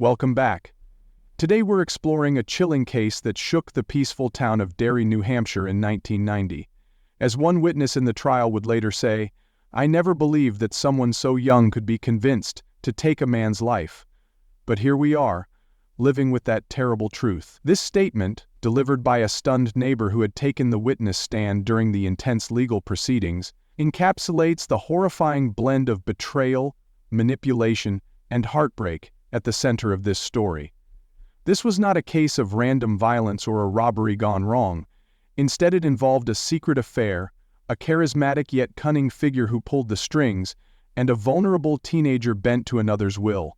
Welcome back. Today we're exploring a chilling case that shook the peaceful town of Derry, New Hampshire in 1990. As one witness in the trial would later say, "I never believed that someone so young could be convinced to take a man's life. But here we are, living with that terrible truth." This statement, delivered by a stunned neighbor who had taken the witness stand during the intense legal proceedings, encapsulates the horrifying blend of betrayal, manipulation, and heartbreak at the center of this story. This was not a case of random violence or a robbery gone wrong. Instead, it involved a secret affair, a charismatic yet cunning figure who pulled the strings, and a vulnerable teenager bent to another's will.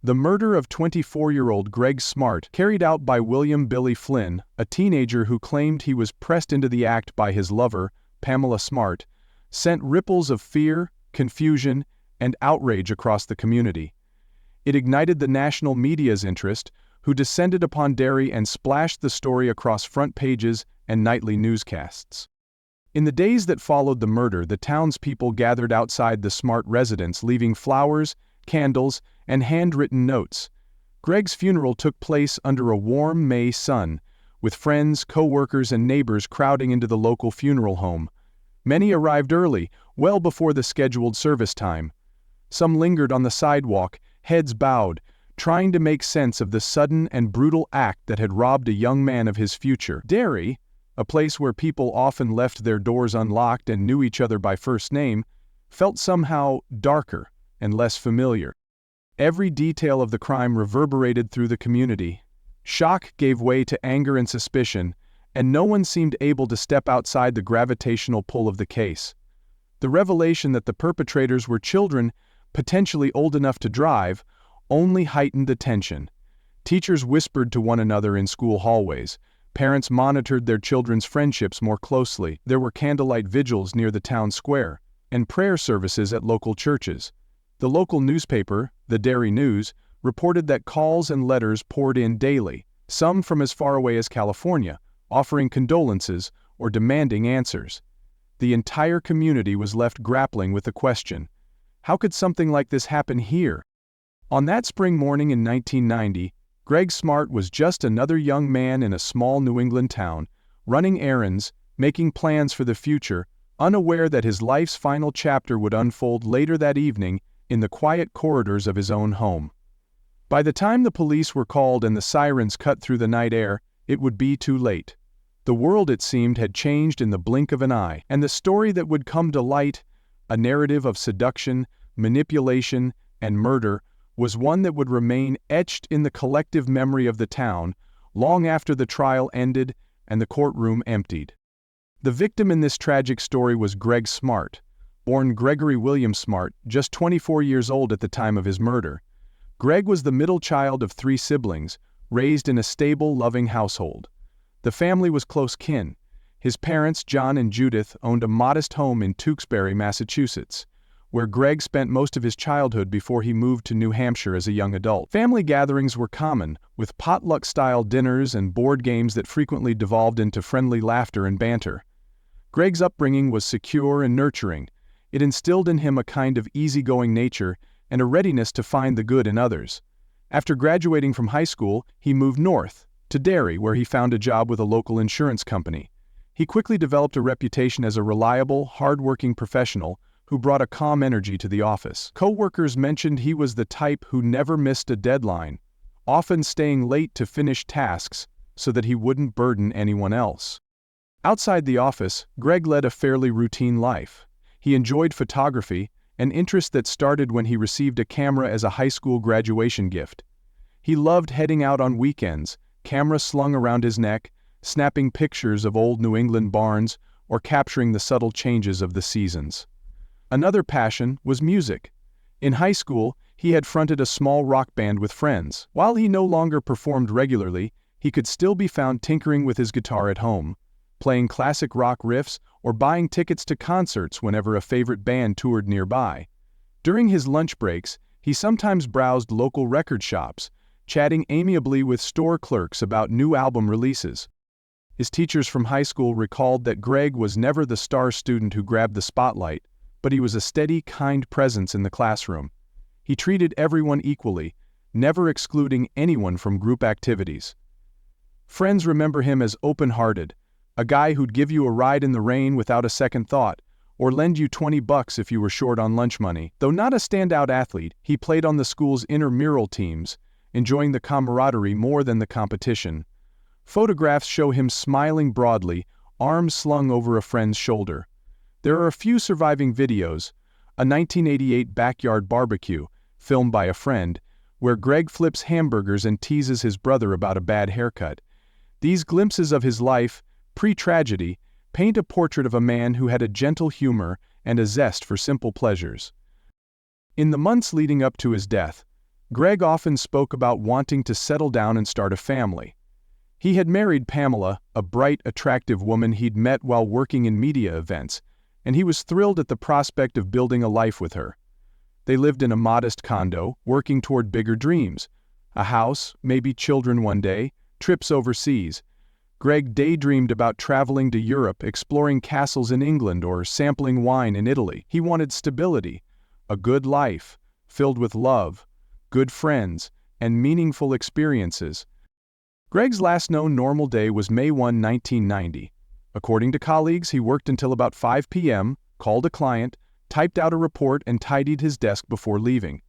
The murder of 24-year-old Greg Smart, carried out by William Billy Flynn, a teenager who claimed he was pressed into the act by his lover, Pamela Smart, sent ripples of fear, confusion, and outrage across the community. It ignited the national media's interest, who descended upon Derry and splashed the story across front pages and nightly newscasts. In the days that followed the murder, the townspeople gathered outside the Smart residence, leaving flowers, candles, and handwritten notes. Greg's funeral took place under a warm May sun, with friends, co-workers, and neighbors crowding into the local funeral home. Many arrived early, well before the scheduled service time. Some lingered on the sidewalk, heads bowed, trying to make sense of the sudden and brutal act that had robbed a young man of his future. Derry, a place where people often left their doors unlocked and knew each other by first name, felt somehow darker and less familiar. Every detail of the crime reverberated through the community. Shock gave way to anger and suspicion, and no one seemed able to step outside the gravitational pull of the case. The revelation that the perpetrators were children, potentially old enough to drive, only heightened the tension. Teachers whispered to one another in school hallways. Parents monitored their children's friendships more closely. There were candlelight vigils near the town square, and prayer services at local churches. The local newspaper, the Derry News, reported that calls and letters poured in daily, some from as far away as California, offering condolences or demanding answers. The entire community was left grappling with the question, how could something like this happen here? On that spring morning in 1990, Greg Smart was just another young man in a small New England town, running errands, making plans for the future, unaware that his life's final chapter would unfold later that evening in the quiet corridors of his own home. By the time the police were called and the sirens cut through the night air, it would be too late. The world, it seemed, had changed in the blink of an eye, and the story that would come to light, a narrative of seduction, manipulation, and murder, was one that would remain etched in the collective memory of the town long after the trial ended and the courtroom emptied. The victim in this tragic story was Greg Smart, born Gregory William Smart, just 24 years old at the time of his murder. Greg was the middle child of 3 siblings, raised in a stable, loving household. The family was close kin. His parents, John and Judith, owned a modest home in Tewksbury, Massachusetts, where Greg spent most of his childhood before he moved to New Hampshire as a young adult. Family gatherings were common, with potluck-style dinners and board games that frequently devolved into friendly laughter and banter. Greg's upbringing was secure and nurturing. It instilled in him a kind of easygoing nature and a readiness to find the good in others. After graduating from high school, he moved north, to Derry, where he found a job with a local insurance company. He quickly developed a reputation as a reliable, hard-working professional who brought a calm energy to the office. Co-workers mentioned he was the type who never missed a deadline, often staying late to finish tasks so that he wouldn't burden anyone else. Outside the office, Greg led a fairly routine life. He enjoyed photography, an interest that started when he received a camera as a high school graduation gift. He loved heading out on weekends, camera slung around his neck, snapping pictures of old New England barns or capturing the subtle changes of the seasons. Another passion was music. In high school, he had fronted a small rock band with friends. While he no longer performed regularly, he could still be found tinkering with his guitar at home, playing classic rock riffs or buying tickets to concerts whenever a favorite band toured nearby. During his lunch breaks, he sometimes browsed local record shops, chatting amiably with store clerks about new album releases. His teachers from high school recalled that Greg was never the star student who grabbed the spotlight, but he was a steady, kind presence in the classroom. He treated everyone equally, never excluding anyone from group activities. Friends remember him as open-hearted, a guy who'd give you a ride in the rain without a second thought, or lend you $20 if you were short on lunch money. Though not a standout athlete, he played on the school's intramural teams, enjoying the camaraderie more than the competition. Photographs show him smiling broadly, arms slung over a friend's shoulder. There are a few surviving videos: a 1988 backyard barbecue, filmed by a friend, where Greg flips hamburgers and teases his brother about a bad haircut. These glimpses of his life, pre-tragedy, paint a portrait of a man who had a gentle humor and a zest for simple pleasures. In the months leading up to his death, Greg often spoke about wanting to settle down and start a family. He had married Pamela, a bright, attractive woman he'd met while working in media events, and he was thrilled at the prospect of building a life with her. They lived in a modest condo, working toward bigger dreams: a house, maybe children one day, trips overseas. Greg daydreamed about traveling to Europe, exploring castles in England, or sampling wine in Italy. He wanted stability, a good life, filled with love, good friends, and meaningful experiences. Greg's last known normal day was May 1, 1990. According to colleagues, he worked until about 5 p.m., called a client, typed out a report, and tidied his desk before leaving.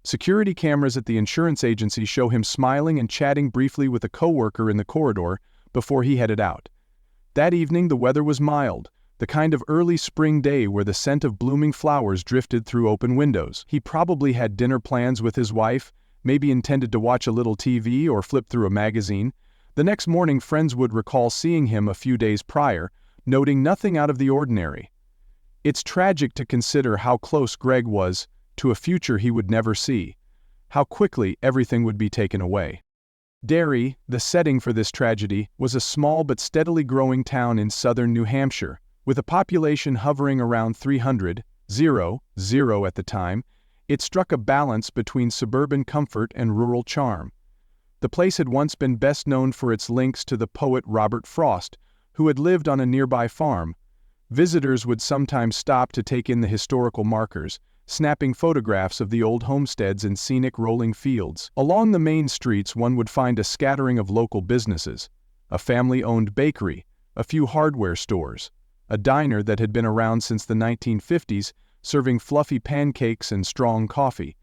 Security cameras at the insurance agency show him smiling and chatting briefly with a coworker in the corridor before he headed out. That evening the weather was mild, the kind of early spring day where the scent of blooming flowers drifted through open windows. He probably had dinner plans with his wife, maybe intended to watch a little TV or flip through a magazine. The next morning friends would recall seeing him a few days prior, noting nothing out of the ordinary. It's tragic to consider how close Greg was to a future he would never see, how quickly everything would be taken away. Derry, the setting for this tragedy, was a small but steadily growing town in southern New Hampshire, with a population hovering around 300 at the time. It struck a balance between suburban comfort and rural charm. The place had once been best known for its links to the poet Robert Frost, who had lived on a nearby farm. Visitors would sometimes stop to take in the historical markers, snapping photographs of the old homesteads and scenic rolling fields. Along the main streets one would find a scattering of local businesses: a family-owned bakery, a few hardware stores, a diner that had been around since the 1950s, serving fluffy pancakes and strong coffee.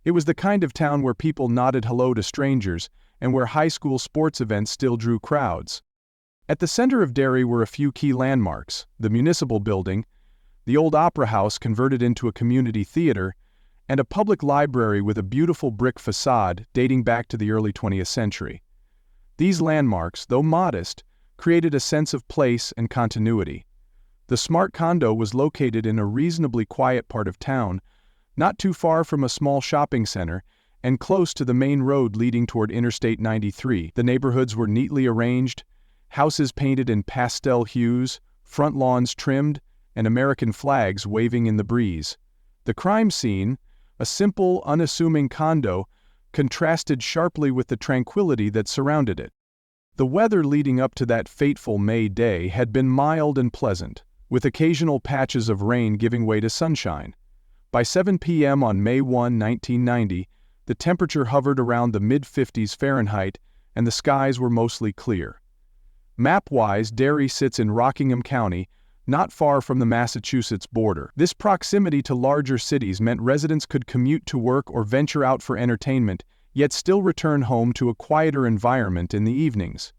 It was the kind of town where people nodded hello to strangers, and where high school sports events still drew crowds. At the center of Derry were a few key landmarks: the municipal building, the old opera house converted into a community theater, and a public library with a beautiful brick facade dating back to the early 20th century. These landmarks, though modest, created a sense of place and continuity. The Smart condo was located in a reasonably quiet part of town, not too far from a small shopping center, and close to the main road leading toward Interstate 93. The neighborhoods were neatly arranged, houses painted in pastel hues, front lawns trimmed, and American flags waving in the breeze. The crime scene, a simple, unassuming condo, contrasted sharply with the tranquility that surrounded it. The weather leading up to that fateful May day had been mild and pleasant, with occasional patches of rain giving way to sunshine. By 7 p.m. on May 1, 1990, the temperature hovered around the mid-50s Fahrenheit, and the skies were mostly clear. Map-wise, Derry sits in Rockingham County, not far from the Massachusetts border. This proximity to larger cities meant residents could commute to work or venture out for entertainment, yet still return home to a quieter environment in the evenings.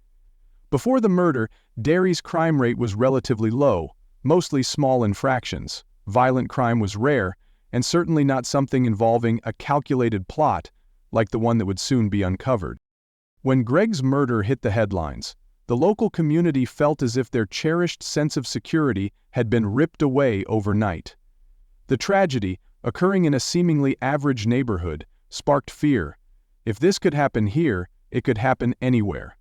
Before the murder, Derry's crime rate was relatively low, mostly small infractions. Violent crime was rare, and certainly not something involving a calculated plot, like the one that would soon be uncovered. When Greg's murder hit the headlines, the local community felt as if their cherished sense of security had been ripped away overnight. The tragedy, occurring in a seemingly average neighborhood, sparked fear. If this could happen here, it could happen anywhere.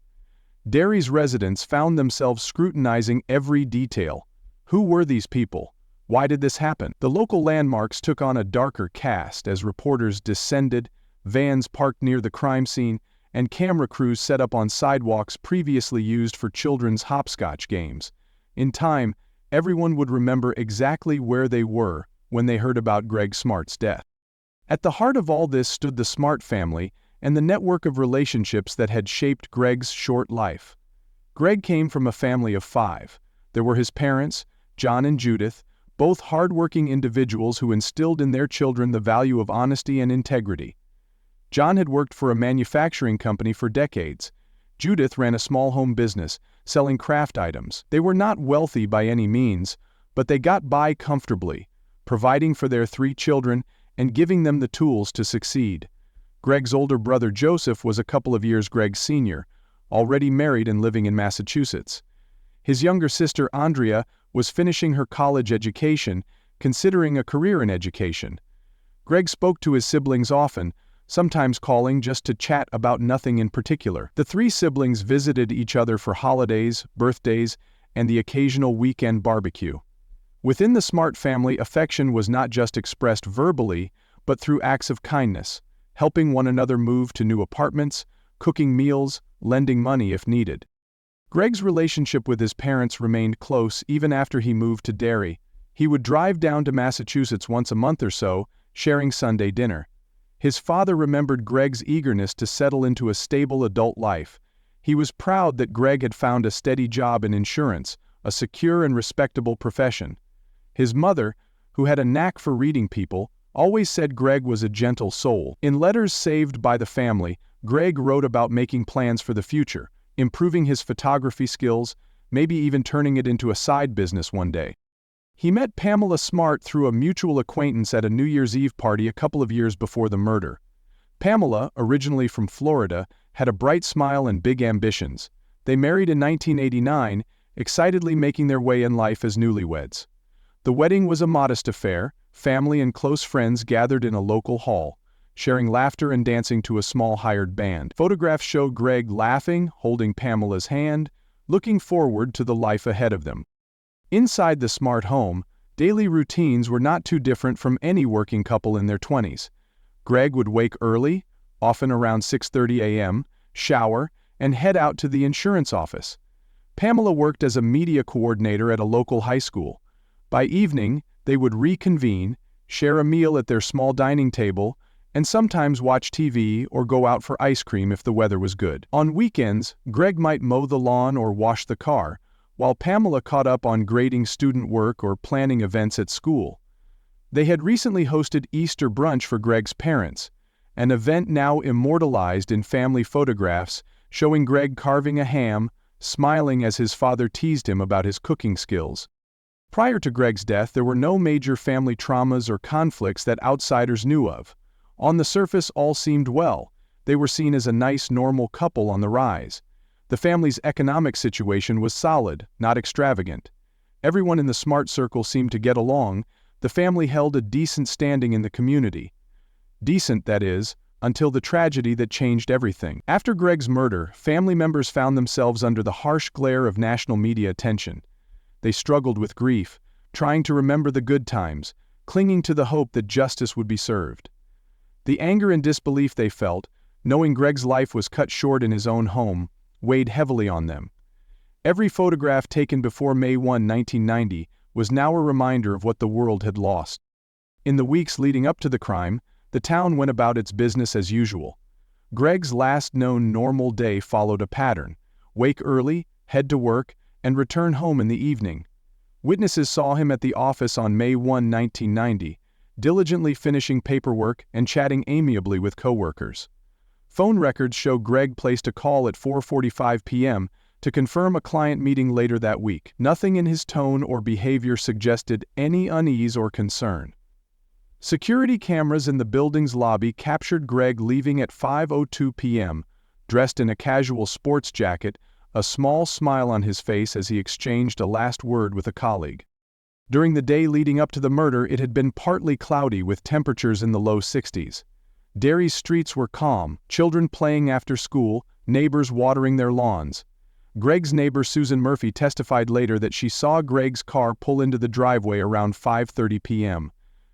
Derry's residents found themselves scrutinizing every detail. Who were these people? Why did this happen? The local landmarks took on a darker cast as reporters descended, vans parked near the crime scene, and camera crews set up on sidewalks previously used for children's hopscotch games. In time, everyone would remember exactly where they were when they heard about Greg Smart's death. At the heart of all this stood the Smart family, and the network of relationships that had shaped Greg's short life. Greg came from a family of 5. There were his parents, John and Judith, both hard-working individuals who instilled in their children the value of honesty and integrity. John had worked for a manufacturing company for decades. Judith ran a small home business, selling craft items. They were not wealthy by any means, but they got by comfortably, providing for their 3 children and giving them the tools to succeed. Greg's older brother Joseph was a couple of years Greg's senior, already married and living in Massachusetts. His younger sister Andrea was finishing her college education, considering a career in education. Greg spoke to his siblings often, sometimes calling just to chat about nothing in particular. The 3 siblings visited each other for holidays, birthdays, and the occasional weekend barbecue. Within the Smart family, affection was not just expressed verbally, but through acts of kindness, helping one another move to new apartments, cooking meals, lending money if needed. Greg's relationship with his parents remained close even after he moved to Derry. He would drive down to Massachusetts once a month or so, sharing Sunday dinner. His father remembered Greg's eagerness to settle into a stable adult life. He was proud that Greg had found a steady job in insurance, a secure and respectable profession. His mother, who had a knack for reading people, always said Greg was a gentle soul. In letters saved by the family, Greg wrote about making plans for the future, improving his photography skills, maybe even turning it into a side business one day. He met Pamela Smart through a mutual acquaintance at a New Year's Eve party a couple of years before the murder. Pamela, originally from Florida, had a bright smile and big ambitions. They married in 1989, excitedly making their way in life as newlyweds. The wedding was a modest affair. Family and close friends gathered in a local hall, sharing laughter and dancing to a small hired band. Photographs show Greg laughing, holding Pamela's hand, looking forward to the life ahead of them. Inside the Smart home, daily routines were not too different from any working couple in their 20s. Greg would wake early, often around 6:30 a.m., shower, and head out to the insurance office. Pamela worked as a media coordinator at a local high school. By evening, they would reconvene, share a meal at their small dining table, and sometimes watch TV or go out for ice cream if the weather was good. On weekends, Greg might mow the lawn or wash the car, while Pamela caught up on grading student work or planning events at school. They had recently hosted Easter brunch for Greg's parents, an event now immortalized in family photographs showing Greg carving a ham, smiling as his father teased him about his cooking skills. Prior to Greg's death, there were no major family traumas or conflicts that outsiders knew of. On the surface, all seemed well. They were seen as a nice, normal couple on the rise. The family's economic situation was solid, not extravagant. Everyone in the Smart circle seemed to get along. The family held a decent standing in the community. Decent, that is, until the tragedy that changed everything. After Greg's murder, family members found themselves under the harsh glare of national media attention. They struggled with grief, trying to remember the good times, clinging to the hope that justice would be served. The anger and disbelief they felt, knowing Greg's life was cut short in his own home, weighed heavily on them. Every photograph taken before May 1, 1990, was now a reminder of what the world had lost. In the weeks leading up to the crime, the town went about its business as usual. Greg's last known normal day followed a pattern: wake early, head to work, and return home in the evening. Witnesses saw him at the office on May 1, 1990, diligently finishing paperwork and chatting amiably with coworkers. Phone records show Greg placed a call at 4:45 p.m. to confirm a client meeting later that week. Nothing in his tone or behavior suggested any unease or concern. Security cameras in the building's lobby captured Greg leaving at 5:02 p.m., dressed in a casual sports jacket, a small smile on his face as he exchanged a last word with a colleague. During the day leading up to the murder, it had been partly cloudy with temperatures in the low 60s. Derry's streets were calm, children playing after school, neighbors watering their lawns. Greg's neighbor Susan Murphy testified later that she saw Greg's car pull into the driveway around 5:30 p.m.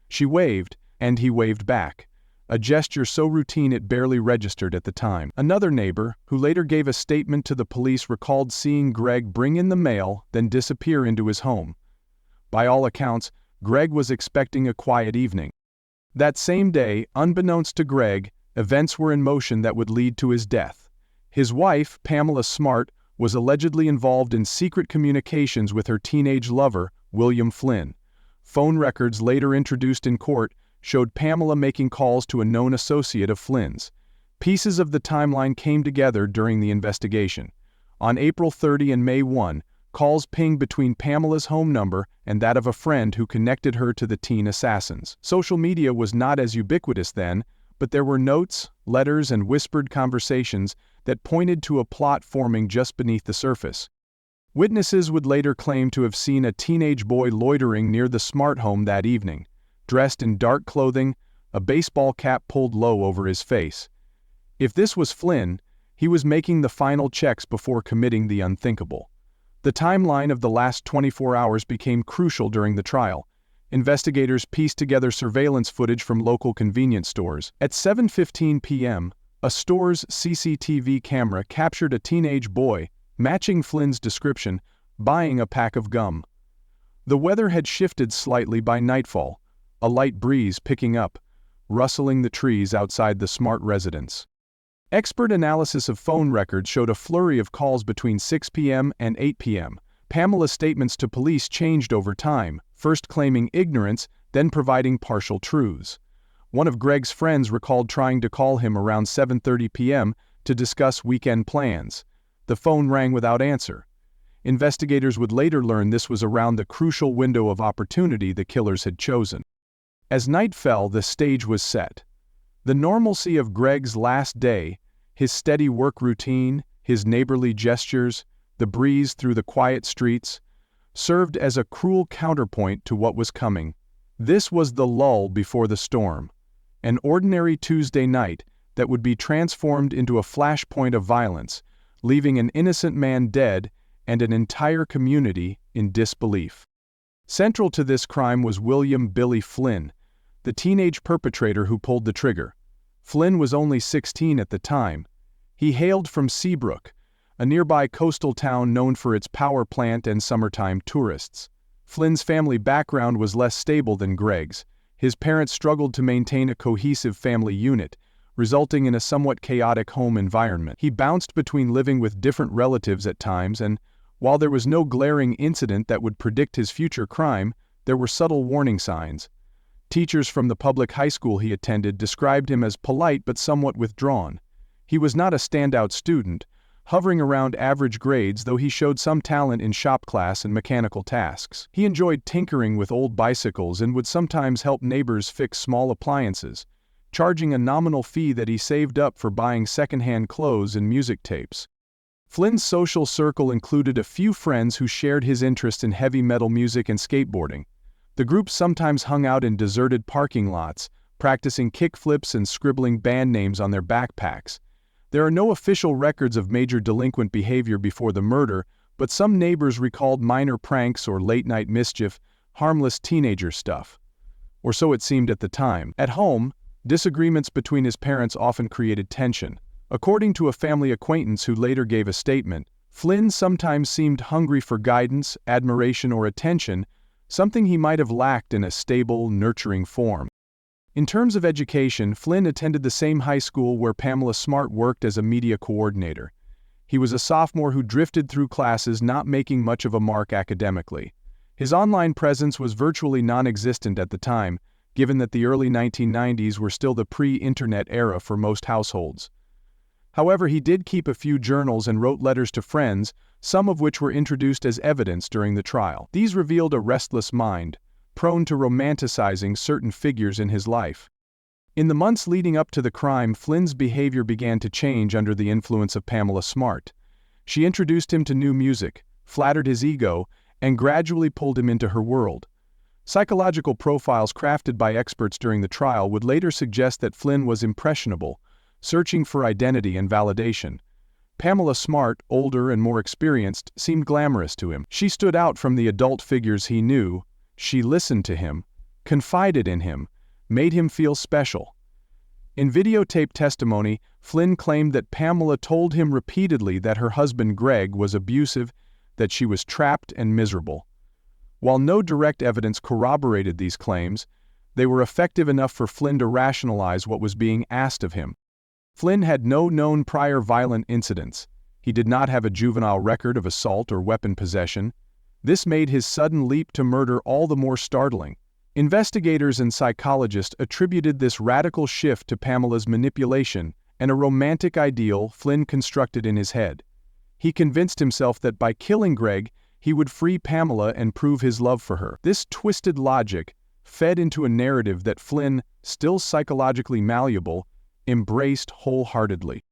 She waved, and he waved back, a gesture so routine it barely registered at the time. Another neighbor, who later gave a statement to the police, recalled seeing Greg bring in the mail, then disappear into his home. By all accounts, Greg was expecting a quiet evening. That same day, unbeknownst to Greg, events were in motion that would lead to his death. His wife, Pamela Smart, was allegedly involved in secret communications with her teenage lover, William Flynn. Phone records later introduced in court showed Pamela making calls to a known associate of Flynn's. Pieces of the timeline came together during the investigation. On April 30 and May 1, calls pinged between Pamela's home number and that of a friend who connected her to the teen assassins. Social media was not as ubiquitous then, but there were notes, letters, and whispered conversations that pointed to a plot forming just beneath the surface. Witnesses would later claim to have seen a teenage boy loitering near the Smart home that evening, dressed in dark clothing, a baseball cap pulled low over his face. If this was Flynn, he was making the final checks before committing the unthinkable. The timeline of the last 24 hours became crucial during the trial. Investigators pieced together surveillance footage from local convenience stores. At 7:15 p.m., a store's CCTV camera captured a teenage boy, matching Flynn's description, buying a pack of gum. The weather had shifted slightly by nightfall, a light breeze picking up, rustling the trees outside the Smart residence. Expert analysis of phone records showed a flurry of calls between 6 p.m. and 8 p.m. Pamela's statements to police changed over time, first claiming ignorance, then providing partial truths. One of Greg's friends recalled trying to call him around 7:30 p.m. to discuss weekend plans. The phone rang without answer. Investigators would later learn this was around the crucial window of opportunity the killers had chosen. As night fell, the stage was set. The normalcy of Greg's last day, his steady work routine, his neighborly gestures, the breeze through the quiet streets, served as a cruel counterpoint to what was coming. This was the lull before the storm. An ordinary Tuesday night that would be transformed into a flashpoint of violence, leaving an innocent man dead and an entire community in disbelief. Central to this crime was William "Billy" Flynn, the teenage perpetrator who pulled the trigger. Flynn was only 16 at the time. He hailed from Seabrook, a nearby coastal town known for its power plant and summertime tourists. Flynn's family background was less stable than Greg's. His parents struggled to maintain a cohesive family unit, resulting in a somewhat chaotic home environment. He bounced between living with different relatives at times, and while there was no glaring incident that would predict his future crime, there were subtle warning signs. Teachers from the public high school he attended described him as polite but somewhat withdrawn. He was not a standout student, hovering around average grades, though he showed some talent in shop class and mechanical tasks. He enjoyed tinkering with old bicycles and would sometimes help neighbors fix small appliances, charging a nominal fee that he saved up for buying secondhand clothes and music tapes. Flynn's social circle included a few friends who shared his interest in heavy metal music and skateboarding. The group sometimes hung out in deserted parking lots, practicing kickflips and scribbling band names on their backpacks. There are no official records of major delinquent behavior before the murder, but some neighbors recalled minor pranks or late-night mischief, harmless teenager stuff. Or so it seemed at the time. At home, disagreements between his parents often created tension. According to a family acquaintance who later gave a statement, Flynn sometimes seemed hungry for guidance, admiration, or attention, something he might have lacked in a stable, nurturing form. In terms of education, Flynn attended the same high school where Pamela Smart worked as a media coordinator. He was a sophomore who drifted through classes, not making much of a mark academically. His online presence was virtually non-existent at the time, given that the early 1990s were still the pre-internet era for most households. However, he did keep a few journals and wrote letters to friends, some of which were introduced as evidence during the trial. These revealed a restless mind, prone to romanticizing certain figures in his life. In the months leading up to the crime, Flynn's behavior began to change under the influence of Pamela Smart. She introduced him to new music, flattered his ego, and gradually pulled him into her world. Psychological profiles crafted by experts during the trial would later suggest that Flynn was impressionable, searching for identity and validation. Pamela Smart, older and more experienced, seemed glamorous to him. She stood out from the adult figures he knew. She listened to him, confided in him, made him feel special. In videotape testimony, Flynn claimed that Pamela told him repeatedly that her husband Greg was abusive, that she was trapped and miserable. While no direct evidence corroborated these claims, they were effective enough for Flynn to rationalize what was being asked of him. Flynn had no known prior violent incidents. He did not have a juvenile record of assault or weapon possession. This made his sudden leap to murder all the more startling. Investigators and psychologists attributed this radical shift to Pamela's manipulation and a romantic ideal Flynn constructed in his head. He convinced himself that by killing Greg, he would free Pamela and prove his love for her. This twisted logic fed into a narrative that Flynn, still psychologically malleable, embraced wholeheartedly.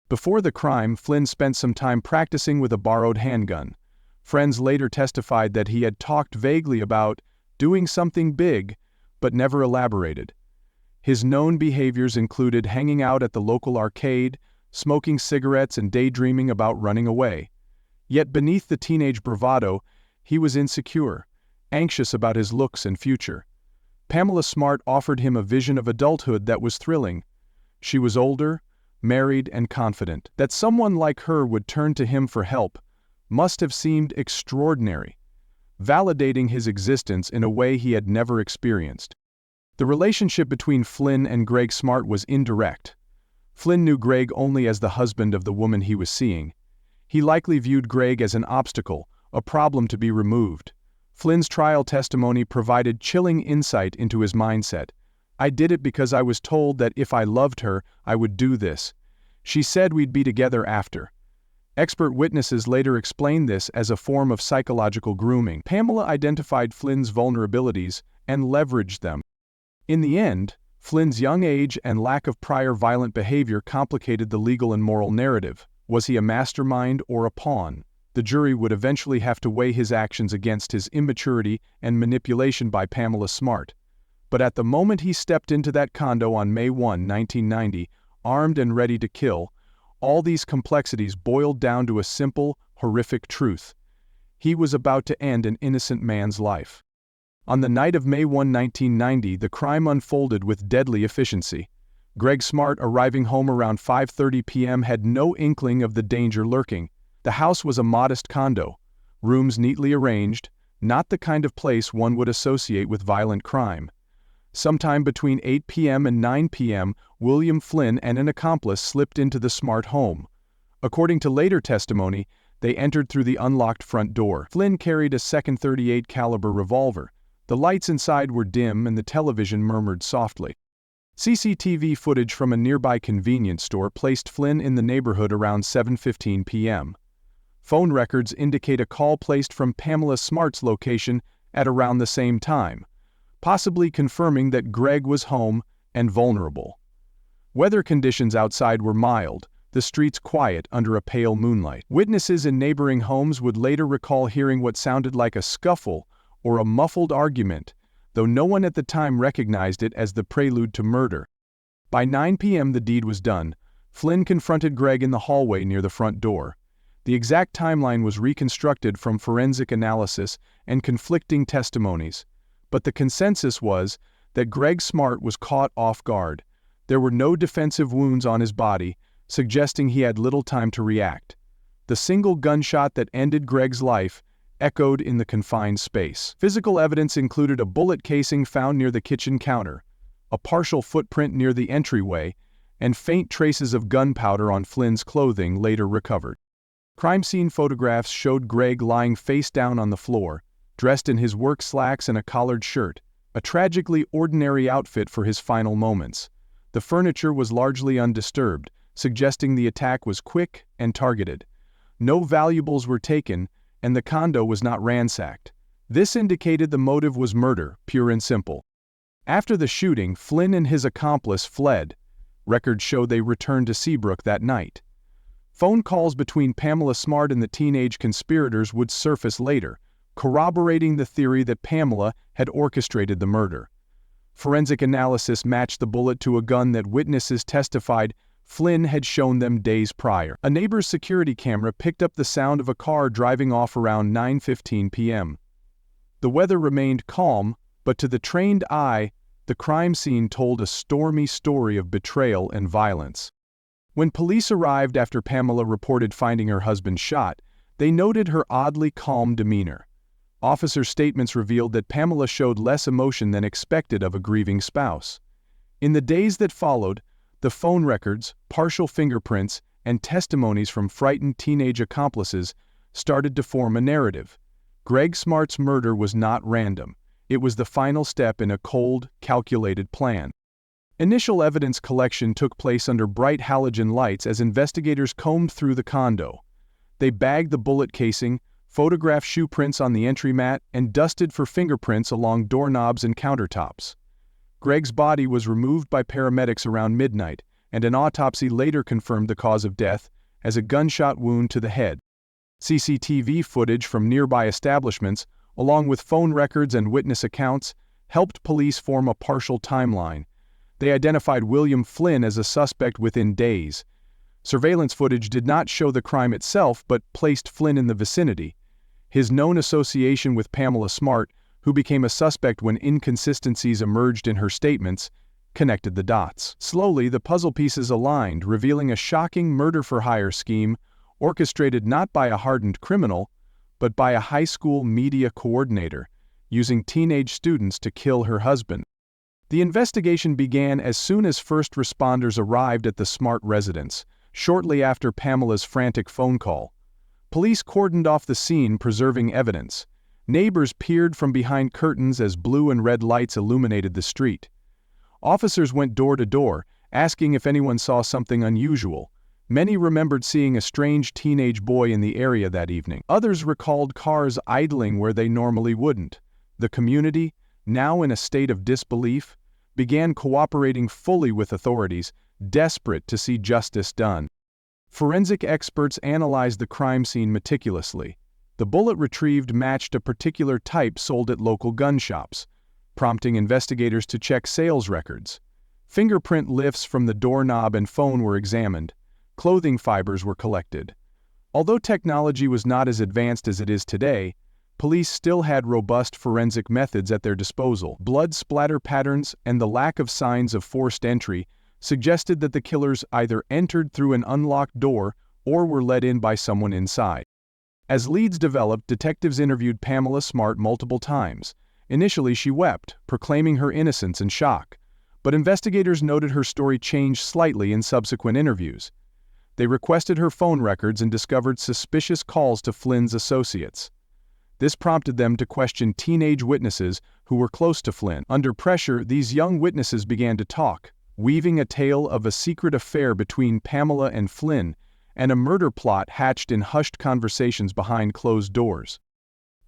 Before the crime, Flynn spent some time practicing with a borrowed handgun. Friends later testified that he had talked vaguely about doing something big, but never elaborated. His known behaviors included hanging out at the local arcade, smoking cigarettes and daydreaming about running away. Yet beneath the teenage bravado, he was insecure, anxious about his looks and future. Pamela Smart offered him a vision of adulthood that was thrilling. She was older, married, and confident. That someone like her would turn to him for help must have seemed extraordinary, validating his existence in a way he had never experienced. The relationship between Flynn and Greg Smart was indirect. Flynn knew Greg only as the husband of the woman he was seeing. He likely viewed Greg as an obstacle, a problem to be removed. Flynn's trial testimony provided chilling insight into his mindset. "I did it because I was told that if I loved her, I would do this. She said we'd be together after." Expert witnesses later explained this as a form of psychological grooming. Pamela identified Flynn's vulnerabilities and leveraged them. In the end, Flynn's young age and lack of prior violent behavior complicated the legal and moral narrative. Was he a mastermind or a pawn? The jury would eventually have to weigh his actions against his immaturity and manipulation by Pamela Smart. But at the moment he stepped into that condo on May 1, 1990, armed and ready to kill, all these complexities boiled down to a simple, horrific truth. He was about to end an innocent man's life. On the night of May 1, 1990, the crime unfolded with deadly efficiency. Greg Smart, arriving home around 5:30 p.m., had no inkling of the danger lurking. The house was a modest condo, rooms neatly arranged, not the kind of place one would associate with violent crime. Sometime between 8 p.m. and 9 p.m., William Flynn and an accomplice slipped into the Smart home. According to later testimony, they entered through the unlocked front door. Flynn carried a second .38 caliber revolver. The lights inside were dim and the television murmured softly. CCTV footage from a nearby convenience store placed Flynn in the neighborhood around 7:15 p.m. Phone records indicate a call placed from Pamela Smart's location at around the same time, possibly confirming that Greg was home and vulnerable. Weather conditions outside were mild, the streets quiet under a pale moonlight. Witnesses in neighboring homes would later recall hearing what sounded like a scuffle or a muffled argument, though no one at the time recognized it as the prelude to murder. By 9 p.m. the deed was done. Flynn confronted Greg in the hallway near the front door. The exact timeline was reconstructed from forensic analysis and conflicting testimonies, but the consensus was that Greg Smart was caught off guard. There were no defensive wounds on his body, suggesting he had little time to react. The single gunshot that ended Greg's life echoed in the confined space. Physical evidence included a bullet casing found near the kitchen counter, a partial footprint near the entryway, and faint traces of gunpowder on Flynn's clothing later recovered. Crime scene photographs showed Greg lying face down on the floor, dressed in his work slacks and a collared shirt, a tragically ordinary outfit for his final moments. The furniture was largely undisturbed, suggesting the attack was quick and targeted. No valuables were taken, and the condo was not ransacked. This indicated the motive was murder, pure and simple. After the shooting, Flynn and his accomplice fled. Records show they returned to Seabrook that night. Phone calls between Pamela Smart and the teenage conspirators would surface later, corroborating the theory that Pamela had orchestrated the murder. Forensic analysis matched the bullet to a gun that witnesses testified Flynn had shown them days prior. A neighbor's security camera picked up the sound of a car driving off around 9:15 p.m. The weather remained calm, but to the trained eye, the crime scene told a stormy story of betrayal and violence. When police arrived after Pamela reported finding her husband shot, they noted her oddly calm demeanor. Officer statements revealed that Pamela showed less emotion than expected of a grieving spouse. In the days that followed, The phone records, partial fingerprints, and testimonies from frightened teenage accomplices started to form a narrative. Greg Smart's murder was not random. It was the final step in a cold, calculated plan. Initial evidence collection took place under bright halogen lights as investigators combed through the condo. They bagged the bullet casing, photographed shoe prints on the entry mat, and dusted for fingerprints along doorknobs and countertops. Greg's body was removed by paramedics around midnight, and an autopsy later confirmed the cause of death as a gunshot wound to the head. CCTV footage from nearby establishments, along with phone records and witness accounts, helped police form a partial timeline. They identified William Flynn as a suspect within days. Surveillance footage did not show the crime itself but placed Flynn in the vicinity. His known association with Pamela Smart, who became a suspect when inconsistencies emerged in her statements, connected the dots. Slowly, the puzzle pieces aligned, revealing a shocking murder-for-hire scheme orchestrated not by a hardened criminal, but by a high school media coordinator, using teenage students to kill her husband. The investigation began as soon as first responders arrived at the Smart residence, shortly after Pamela's frantic phone call. Police cordoned off the scene, preserving evidence. Neighbors peered from behind curtains as blue and red lights illuminated the street. Officers went door to door, asking if anyone saw something unusual. Many remembered seeing a strange teenage boy in the area that evening. Others recalled cars idling where they normally wouldn't. The community, now in a state of disbelief, began cooperating fully with authorities, desperate to see justice done. Forensic experts analyzed the crime scene meticulously. The bullet retrieved matched a particular type sold at local gun shops, prompting investigators to check sales records. Fingerprint lifts from the doorknob and phone were examined. Clothing fibers were collected. Although technology was not as advanced as it is today, police still had robust forensic methods at their disposal. Blood splatter patterns and the lack of signs of forced entry suggested that the killers either entered through an unlocked door or were let in by someone inside. As leads developed, detectives interviewed Pamela Smart multiple times. Initially, she wept, proclaiming her innocence in shock, but investigators noted her story changed slightly in subsequent interviews. They requested her phone records and discovered suspicious calls to Flynn's associates. This prompted them to question teenage witnesses who were close to Flynn. Under pressure, these young witnesses began to talk, weaving a tale of a secret affair between Pamela and Flynn, and a murder plot hatched in hushed conversations behind closed doors.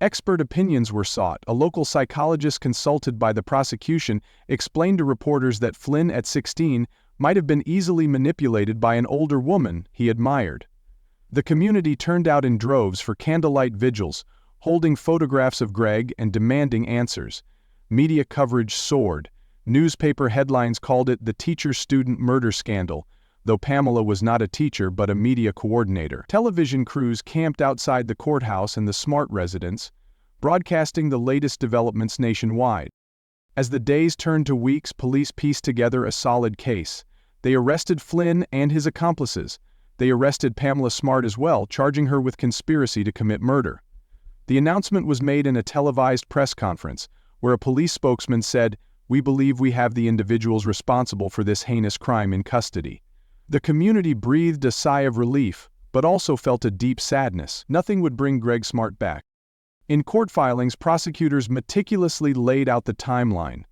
Expert opinions were sought. A local psychologist consulted by the prosecution explained to reporters that Flynn, at 16, might have been easily manipulated by an older woman he admired. The community turned out in droves for candlelight vigils, holding photographs of Greg and demanding answers. Media coverage soared. Newspaper headlines called it the teacher-student murder scandal, though Pamela was not a teacher but a media coordinator. Television crews camped outside the courthouse and the Smart residence, broadcasting the latest developments nationwide. As the days turned to weeks, police pieced together a solid case. They arrested Flynn and his accomplices. They arrested Pamela Smart as well, charging her with conspiracy to commit murder. The announcement was made in a televised press conference, where a police spokesman said, "We believe we have the individuals responsible for this heinous crime in custody." The community breathed a sigh of relief, but also felt a deep sadness. Nothing would bring Greg Smart back. In court filings, prosecutors meticulously laid out the timeline.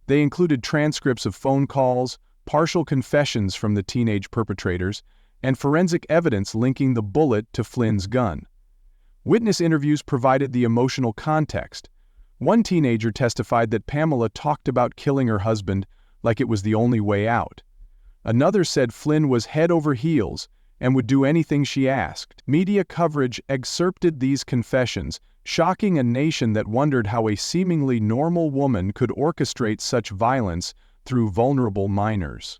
They included transcripts of phone calls, partial confessions from the teenage perpetrators, and forensic evidence linking the bullet to Flynn's gun. Witness interviews provided the emotional context. One teenager testified that Pamela talked about killing her husband like it was the only way out. Another said Flynn was head over heels and would do anything she asked. Media coverage excerpted these confessions, shocking a nation that wondered how a seemingly normal woman could orchestrate such violence through vulnerable minors.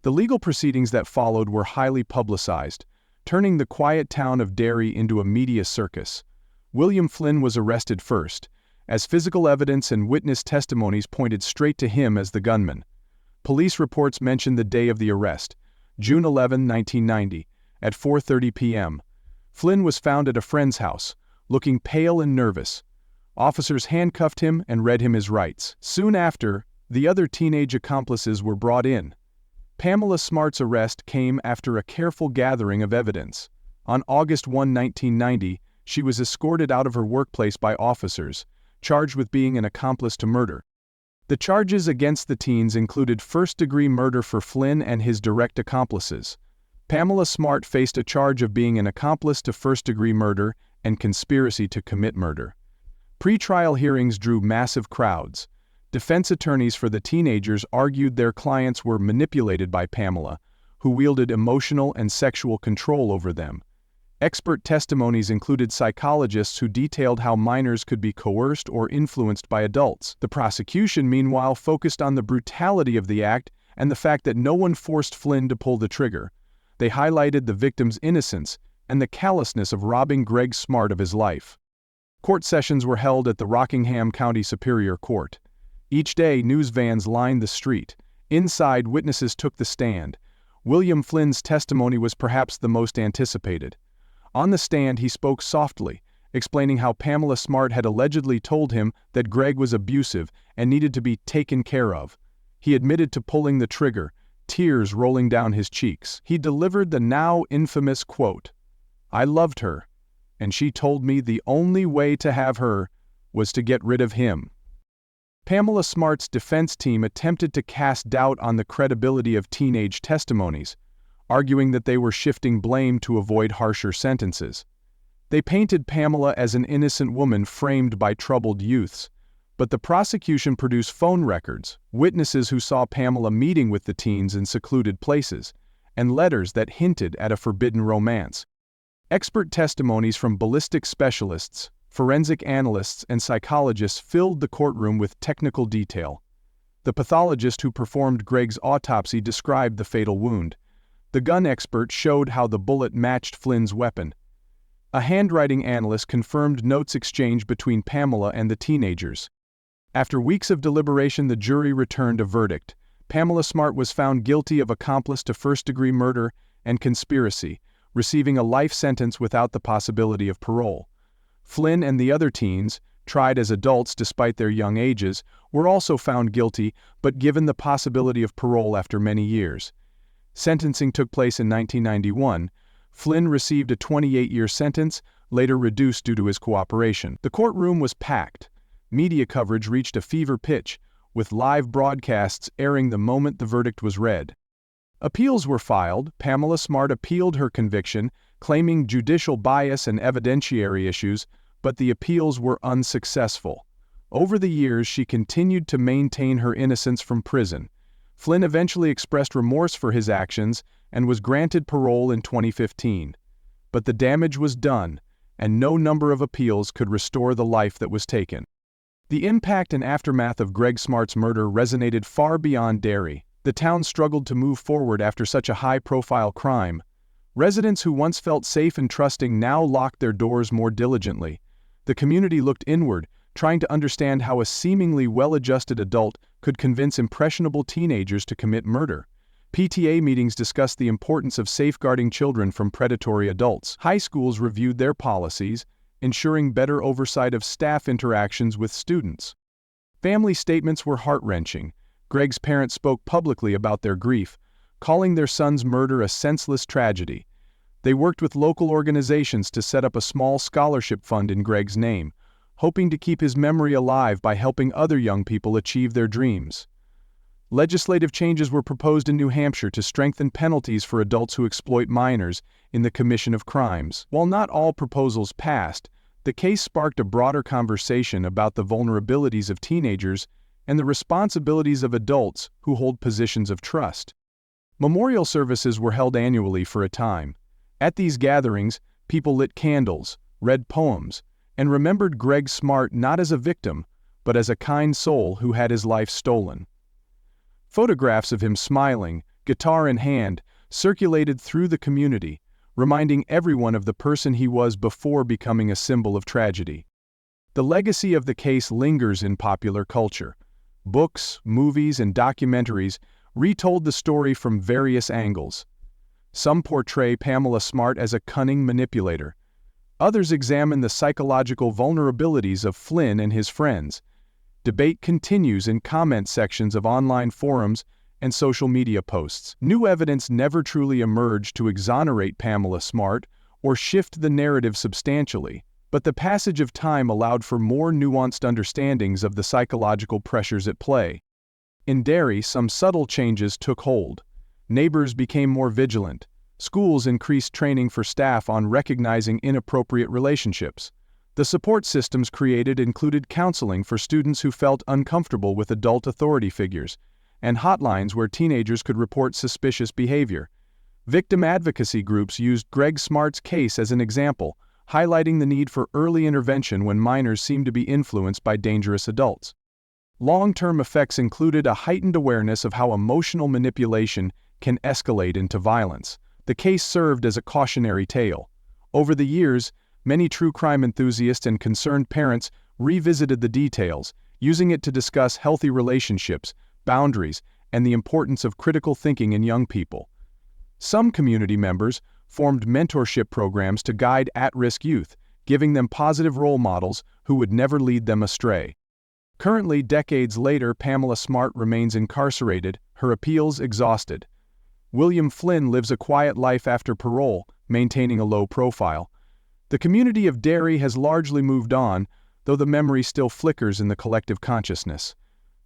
The legal proceedings that followed were highly publicized, turning the quiet town of Derry into a media circus. William Flynn was arrested first, as physical evidence and witness testimonies pointed straight to him as the gunman. Police reports mentioned the day of the arrest, June 11, 1990, at 4:30 p.m. Flynn was found at a friend's house, looking pale and nervous. Officers handcuffed him and read him his rights. Soon after, the other teenage accomplices were brought in. Pamela Smart's arrest came after a careful gathering of evidence. On August 1, 1990, she was escorted out of her workplace by officers, charged with being an accomplice to murder. The charges against the teens included first-degree murder for Flynn and his direct accomplices. Pamela Smart faced a charge of being an accomplice to first-degree murder and conspiracy to commit murder. Pre-trial hearings drew massive crowds. Defense attorneys for the teenagers argued their clients were manipulated by Pamela, who wielded emotional and sexual control over them. Expert testimonies included psychologists who detailed how minors could be coerced or influenced by adults. The prosecution, meanwhile, focused on the brutality of the act and the fact that no one forced Flynn to pull the trigger. They highlighted the victim's innocence and the callousness of robbing Greg Smart of his life. Court sessions were held at the Rockingham County Superior Court. Each day, news vans lined the street. Inside, witnesses took the stand. William Flynn's testimony was perhaps the most anticipated. On the stand, he spoke softly, explaining how Pamela Smart had allegedly told him that Greg was abusive and needed to be taken care of. He admitted to pulling the trigger, tears rolling down his cheeks. He delivered the now infamous quote, "I loved her, and she told me the only way to have her was to get rid of him." Pamela Smart's defense team attempted to cast doubt on the credibility of teenage testimonies, arguing that they were shifting blame to avoid harsher sentences. They painted Pamela as an innocent woman framed by troubled youths, but the prosecution produced phone records, witnesses who saw Pamela meeting with the teens in secluded places, and letters that hinted at a forbidden romance. Expert testimonies from ballistic specialists, forensic analysts, and psychologists filled the courtroom with technical detail. The pathologist who performed Greg's autopsy described the fatal wound. The gun expert showed how the bullet matched Flynn's weapon. A handwriting analyst confirmed notes exchanged between Pamela and the teenagers. After weeks of deliberation, the jury returned a verdict. Pamela Smart was found guilty of accomplice to first-degree murder and conspiracy, receiving a life sentence without the possibility of parole. Flynn and the other teens, tried as adults despite their young ages, were also found guilty but given the possibility of parole after many years. Sentencing took place in 1991. Flynn received a 28-year sentence, later reduced due to his cooperation. The courtroom was packed. Media coverage reached a fever pitch, with live broadcasts airing the moment the verdict was read. Appeals were filed. Pamela Smart appealed her conviction, claiming judicial bias and evidentiary issues, but the appeals were unsuccessful. Over the years, she continued to maintain her innocence from prison. Flynn eventually expressed remorse for his actions and was granted parole in 2015. But the damage was done, and no number of appeals could restore the life that was taken. The impact and aftermath of Greg Smart's murder resonated far beyond Derry. The town struggled to move forward after such a high-profile crime. Residents who once felt safe and trusting now locked their doors more diligently. The community looked inward, trying to understand how a seemingly well-adjusted adult could convince impressionable teenagers to commit murder. PTA meetings discussed the importance of safeguarding children from predatory adults. High schools reviewed their policies, ensuring better oversight of staff interactions with students. Family statements were heart-wrenching. Greg's parents spoke publicly about their grief, calling their son's murder a senseless tragedy. They worked with local organizations to set up a small scholarship fund in Greg's name, hoping to keep his memory alive by helping other young people achieve their dreams. Legislative changes were proposed in New Hampshire to strengthen penalties for adults who exploit minors in the commission of crimes. While not all proposals passed, the case sparked a broader conversation about the vulnerabilities of teenagers and the responsibilities of adults who hold positions of trust. Memorial services were held annually for a time. At these gatherings, people lit candles, read poems, and remembered Greg Smart not as a victim, but as a kind soul who had his life stolen. Photographs of him smiling, guitar in hand, circulated through the community, reminding everyone of the person he was before becoming a symbol of tragedy. The legacy of the case lingers in popular culture. Books, movies, and documentaries retold the story from various angles. Some portray Pamela Smart as a cunning manipulator. Others examine the psychological vulnerabilities of Flynn and his friends. Debate continues in comment sections of online forums and social media posts. New evidence never truly emerged to exonerate Pamela Smart or shift the narrative substantially, but the passage of time allowed for more nuanced understandings of the psychological pressures at play. In Derry, some subtle changes took hold. Neighbors became more vigilant. Schools increased training for staff on recognizing inappropriate relationships. The support systems created included counseling for students who felt uncomfortable with adult authority figures, and hotlines where teenagers could report suspicious behavior. Victim advocacy groups used Greg Smart's case as an example, highlighting the need for early intervention when minors seem to be influenced by dangerous adults. Long-term effects included a heightened awareness of how emotional manipulation can escalate into violence. The case served as a cautionary tale. Over the years, many true crime enthusiasts and concerned parents revisited the details, using it to discuss healthy relationships, boundaries, and the importance of critical thinking in young people. Some community members formed mentorship programs to guide at-risk youth, giving them positive role models who would never lead them astray. Currently, decades later, Pamela Smart remains incarcerated, her appeals exhausted. William Flynn lives a quiet life after parole, maintaining a low profile. The community of Derry has largely moved on, though the memory still flickers in the collective consciousness.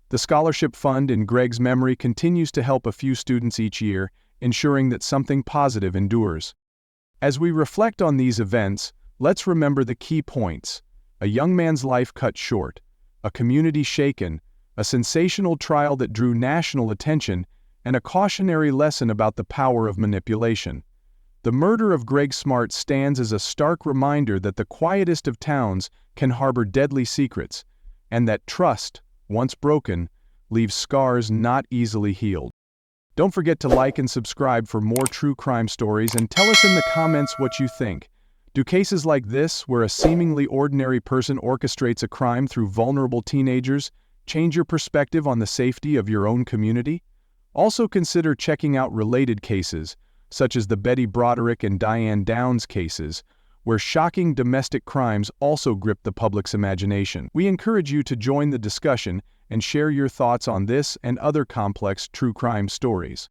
The scholarship fund in Greg's memory continues to help a few students each year, ensuring that something positive endures. As we reflect on these events, let's remember the key points: a young man's life cut short, a community shaken, a sensational trial that drew national attention, and a cautionary lesson about the power of manipulation. The murder of Greg Smart stands as a stark reminder that the quietest of towns can harbor deadly secrets, and that trust, once broken, leaves scars not easily healed. Don't forget to like and subscribe for more true crime stories, and tell us in the comments what you think. Do cases like this, where a seemingly ordinary person orchestrates a crime through vulnerable teenagers, change your perspective on the safety of your own community? Also consider checking out related cases, such as the Betty Broderick and Diane Downs cases, where shocking domestic crimes also grip the public's imagination. We encourage you to join the discussion and share your thoughts on this and other complex true crime stories.